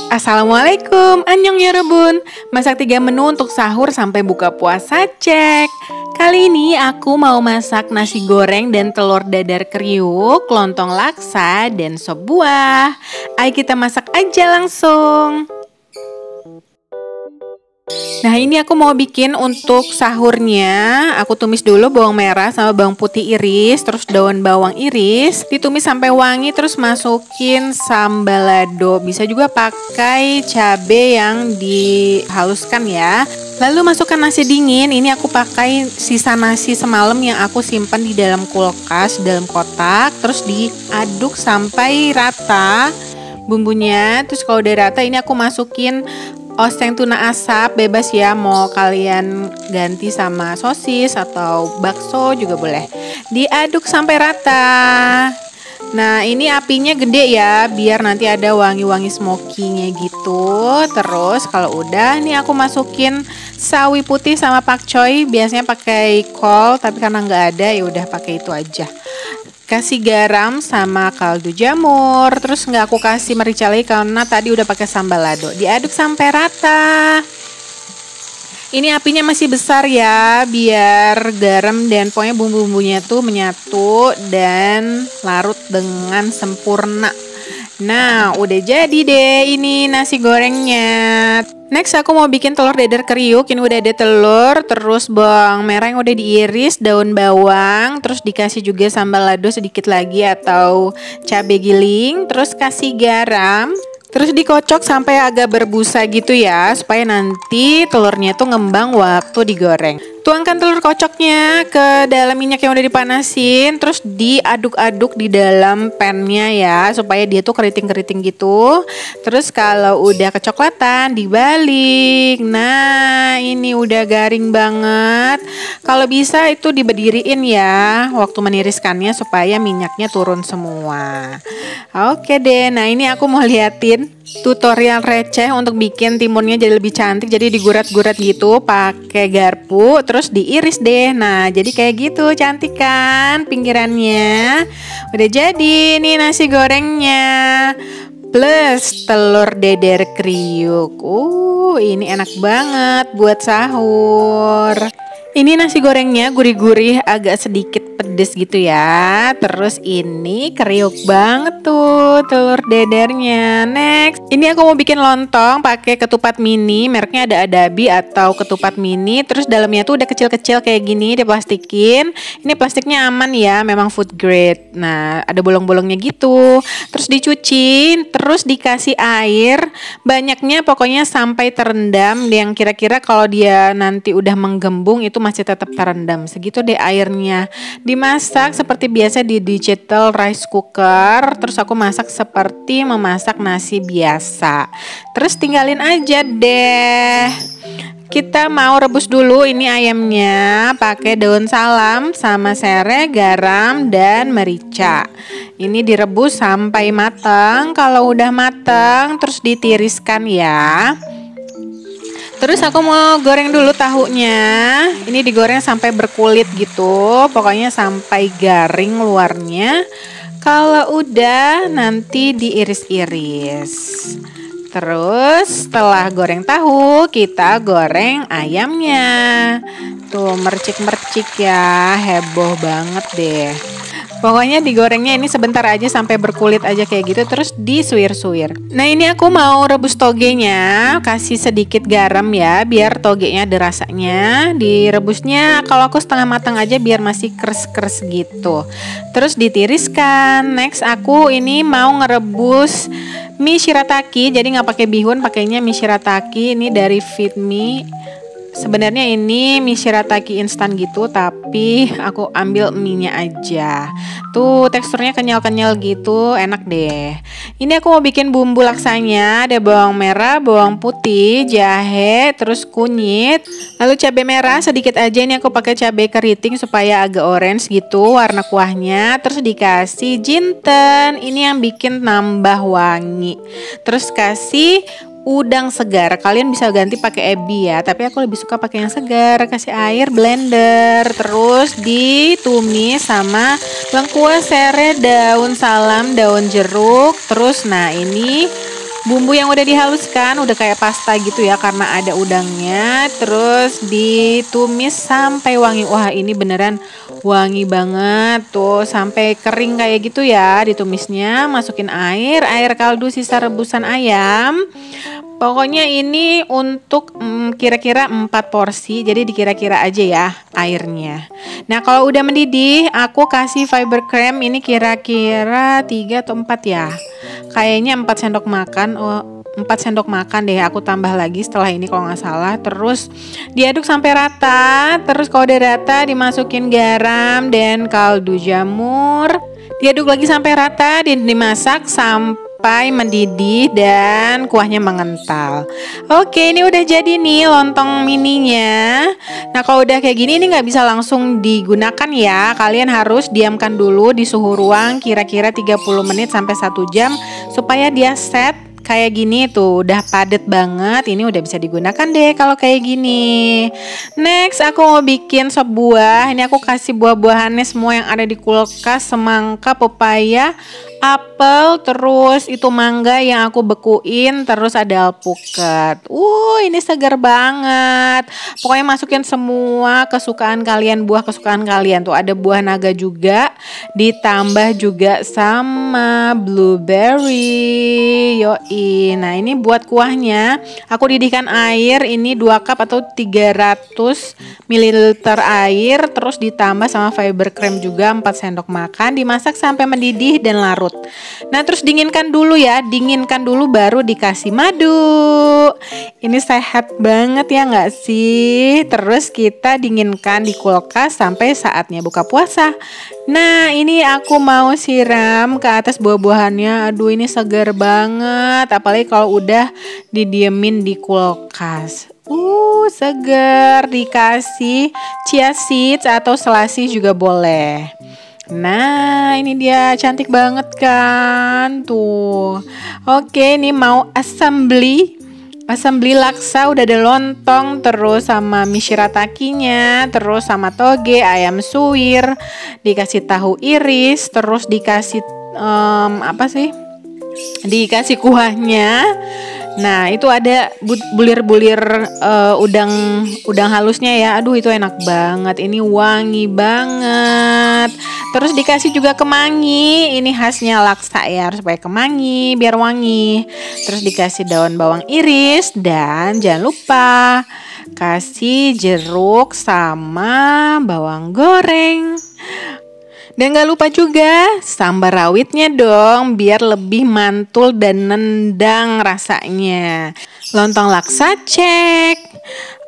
Assalamualaikum, annyeong ya rebun. Masak 3 menu untuk sahur sampai buka puasa, cek. Kali ini aku mau masak nasi goreng dan telur dadar kriuk, lontong laksa, dan sop buah. Ayo kita masak aja langsung. Nah, ini aku mau bikin untuk sahurnya. Aku tumis dulu bawang merah sama bawang putih iris, terus daun bawang iris, ditumis sampai wangi, terus masukin sambal lado. Bisa juga pakai cabai yang dihaluskan ya. Lalu masukkan nasi dingin. Ini aku pakai sisa nasi semalam yang aku simpan di dalam kulkas, dalam kotak. Terus diaduk sampai rata bumbunya. Terus kalau udah rata, ini aku masukin oseng tuna asap, bebas ya, mau kalian ganti sama sosis atau bakso juga boleh. Diaduk sampai rata. Nah, ini apinya gede ya, biar nanti ada wangi-wangi smoky-nya gitu. Terus kalau udah, nih aku masukin sawi putih sama pakcoy. Biasanya pakai kol, tapi karena nggak ada ya udah pakai itu aja. Kasih garam sama kaldu jamur, terus nggak aku kasih merica lagi karena tadi udah pakai sambal lado. Diaduk sampai rata. Ini apinya masih besar ya, biar garam dan pokoknya bumbu-bumbunya tuh menyatu dan larut dengan sempurna. Nah, udah jadi deh ini nasi gorengnya. Next aku mau bikin telur dadar kriuk. Ini udah ada telur, terus bawang merah yang udah diiris, daun bawang, terus dikasih juga sambal lado sedikit lagi atau cabai giling, terus kasih garam. Terus dikocok sampai agak berbusa gitu ya, supaya nanti telurnya tuh ngembang waktu digoreng. Tuangkan telur kocoknya ke dalam minyak yang udah dipanasin, terus diaduk-aduk di dalam pannya ya, supaya dia tuh keriting-keriting gitu. Terus kalau udah kecoklatan, dibalik. Nah, ini udah garing banget. Kalau bisa itu diberdiriin ya, waktu meniriskannya supaya minyaknya turun semua. Oke deh, nah ini aku mau liatin tutorial receh untuk bikin timunnya jadi lebih cantik. Jadi digurat-gurat gitu pakai garpu, terus diiris deh. Nah, jadi kayak gitu, cantik kan pinggirannya. Udah jadi nih nasi gorengnya plus telur dadar kriuk. Ini enak banget buat sahur. Ini nasi gorengnya gurih-gurih, agak sedikit pedes gitu ya. Terus ini kriuk banget tuh telur dadarnya. Next, ini aku mau bikin lontong pakai ketupat mini. Mereknya ada Adabi atau ketupat mini. Terus dalamnya tuh udah kecil-kecil kayak gini, diplastikin. Ini plastiknya aman ya, memang food grade. Nah, ada bolong-bolongnya gitu. Terus dicuci, terus dikasih air. Banyaknya pokoknya sampai terendam. Yang kira-kira kalau dia nanti udah menggembung itu masih tetap terendam. Segitu deh airnya. Dimasak seperti biasa di digital rice cooker. Terus aku masak seperti memasak nasi biasa. Terus tinggalin aja deh. Kita mau rebus dulu ini ayamnya pakai daun salam sama serai, garam, dan merica. Ini direbus sampai matang. Kalau udah matang terus ditiriskan ya. Terus aku mau goreng dulu tahunya. Ini digoreng sampai berkulit gitu. Pokoknya sampai garing luarnya. Kalau udah nanti diiris-iris. Terus setelah goreng tahu, kita goreng ayamnya. Tuh mercik-mercik ya, heboh banget deh. Pokoknya digorengnya ini sebentar aja sampai berkulit aja kayak gitu, terus disuir-suir. Nah, ini aku mau rebus togenya, kasih sedikit garam ya, biar togenya ada rasanya. Direbusnya kalau aku setengah matang aja biar masih kres-kres gitu. Terus ditiriskan. Next aku ini mau ngerebus mie shirataki, jadi nggak pakai bihun, pakainya mie shirataki. Ini dari Feed Me. Sebenarnya ini mie shirataki instan gitu, tapi aku ambil mie-nya aja. Tuh teksturnya kenyal-kenyal gitu, enak deh. Ini aku mau bikin bumbu laksanya. Ada bawang merah, bawang putih, jahe, terus kunyit, lalu cabai merah sedikit aja. Ini aku pakai cabai keriting supaya agak orange gitu warna kuahnya. Terus dikasih jinten, ini yang bikin nambah wangi. Terus kasih udang segar. Kalian bisa ganti pakai ebi ya, tapi aku lebih suka pakai yang segar. Kasih air, blender, terus ditumis sama lengkuas, serai, daun salam, daun jeruk. Terus nah ini bumbu yang udah dihaluskan, udah kayak pasta gitu ya karena ada udangnya. Terus ditumis sampai wangi. Wah, ini beneran wangi banget tuh, sampai kering kayak gitu ya ditumisnya. Masukin air kaldu sisa rebusan ayam. Pokoknya ini untuk kira-kira 4 porsi, jadi dikira-kira aja ya airnya. Nah, kalau udah mendidih, aku kasih fiber cream ini kira-kira 3 atau 4 ya. Kayaknya 4 sendok makan. Oh, 4 sendok makan deh, aku tambah lagi setelah ini kalau nggak salah. Terus diaduk sampai rata. Terus kalau udah rata dimasukin garam dan kaldu jamur. Diaduk lagi sampai rata dan dimasak sampai mendidih dan kuahnya mengental. Oke, ini udah jadi nih lontong mininya. Nah, kalau udah kayak gini ini nggak bisa langsung digunakan ya. Kalian harus diamkan dulu di suhu ruang kira-kira 30 menit sampai 1 jam supaya dia set kayak gini tuh, udah padet banget. Ini udah bisa digunakan deh kalau kayak gini. Next, aku mau bikin sop buah. Ini aku kasih buah-buahannya semua yang ada di kulkas, semangka, pepaya, apel, terus itu mangga yang aku bekuin, terus ada alpukat. Ini segar banget. Pokoknya masukin semua kesukaan kalian, buah kesukaan kalian. Tuh ada buah naga juga, ditambah juga sama blueberry. Nah, ini buat kuahnya aku didihkan air ini 2 cup atau 300 ml air, terus ditambah sama fiber cream juga 4 sendok makan, dimasak sampai mendidih dan larut. Nah, terus dinginkan dulu ya, dinginkan dulu baru dikasih madu. Ini sehat banget ya nggak sih? Terus kita dinginkan di kulkas sampai saatnya buka puasa. Nah, ini aku mau siram ke atas buah-buahannya. Aduh, ini segar banget, apalagi kalau udah didiemin di kulkas. Segar. Dikasih chia seeds atau selasih juga boleh. Nah, ini dia cantik banget kan tuh. Oke, ini mau assembly laksa, udah ada lontong, terus sama mie shiratakinya, terus sama toge, ayam suwir, dikasih tahu iris, terus dikasih dikasih kuahnya. Nah, itu ada bulir-bulir udang halusnya ya. Aduh, itu enak banget. Ini wangi banget. Terus dikasih juga kemangi. Ini khasnya laksa ya, harus pakai kemangi biar wangi. Terus dikasih daun bawang iris dan jangan lupa kasih jeruk sama bawang goreng. Dan gak lupa juga sambal rawitnya dong, biar lebih mantul dan nendang rasanya. Lontong laksa cek.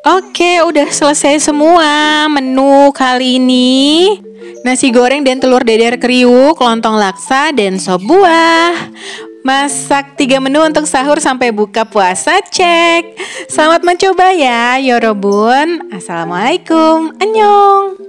Oke, udah selesai semua menu kali ini. Nasi goreng dan telur dadar kriuk, lontong laksa, dan sop buah. Masak 3 menu untuk sahur sampai buka puasa cek. Selamat mencoba ya, yorobun. Assalamualaikum, annyeong.